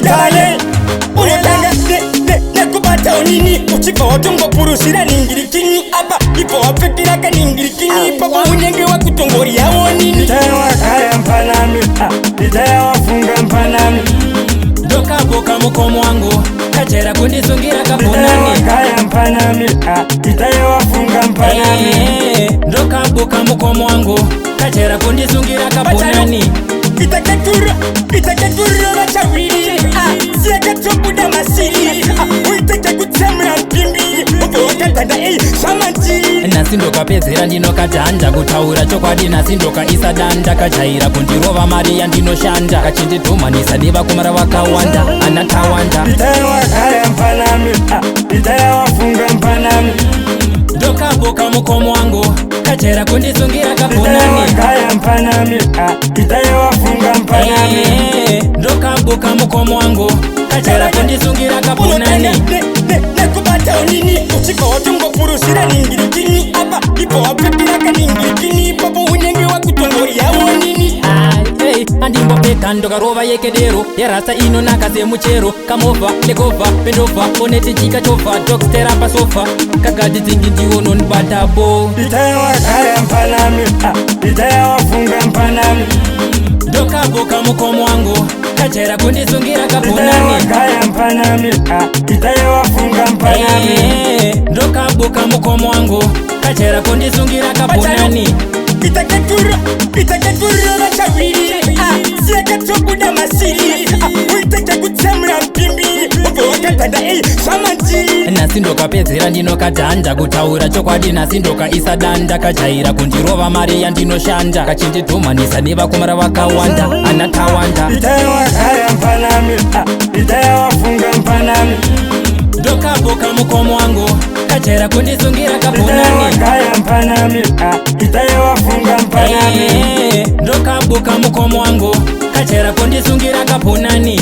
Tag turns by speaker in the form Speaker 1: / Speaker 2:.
Speaker 1: Kale unotanga nekubata onini uchipa watongo purushira ningirikini apa ipo wapekira kaningirikini papa unyenge wa kutongori yawo nini
Speaker 2: Itayewa kaya mpanami itayewa funga mpanami
Speaker 3: Doka boka mukomo wangu kachera kundisungira kapunani
Speaker 2: Itayewa kaya mpanami itayewa funga mpanami
Speaker 3: Doka boka mukomo wangu kachera kundisungira kapunani
Speaker 1: Itaketura wachawiri Siaka chobuda masiri Uiteke kutsemra mpimbi Upo wakatanda shamanti
Speaker 3: Nasindoka pezera ndinokatanja kutaura chokwadi nasindoka isadanda kachaira kundirova mari yandinoshanda kachinditumanisa nevakomara vakawanda anatawanda
Speaker 2: Itayewa kaya mpanami itayewa funga mpanami
Speaker 3: Doka boka mukomo wangu kachera kundisungira
Speaker 2: Itayewa
Speaker 3: kapunani
Speaker 2: kaya mpanami itayewa funga mpanami
Speaker 3: Doka boka mukomo wangu kachera kundisungira kapunani
Speaker 1: Nekubata onini uchika watongo purushira ningirikini apa ipo wapekira kaningirikini papa unyenge wa kutongori yawo nini
Speaker 3: andimbopeka ndokarova yekedero yarasa ino nakasemuchero kamova lekova pendova oneti chika chova dokstera pasofa kagadi tingi ndiwononibatapo
Speaker 2: Itayewa kaya mpanami itayewa funga mpanami
Speaker 3: Doka boka mukomo wangu kachera kundisungira
Speaker 2: Itayewa
Speaker 3: kapunani
Speaker 2: kaya mpanami itayewa funga mpanami
Speaker 3: Doka boka mukomo wangu kachera kundisungira kapunani
Speaker 1: Itaketura wachawiri Siaka chobuda masiri Uiteke kutsemra mpimbi Upo wakatanda shamanti
Speaker 3: nasindoka pezera ndinokatanja kutaura chokwadi nasindoka isadanda kachaira kundirova mari yandinoshanda kachinditumanisa nevakomara vakawanda anatawanda
Speaker 2: Itayewa kaya mpanami itayewa funga mpanami
Speaker 3: Doka boka mukomo wangu kachera kundisungira
Speaker 2: Itayewa
Speaker 3: kapunani
Speaker 2: kaya mpanami itayewa funga mpanami
Speaker 3: Doka boka mukomo wangu kachera kundisungira kapunani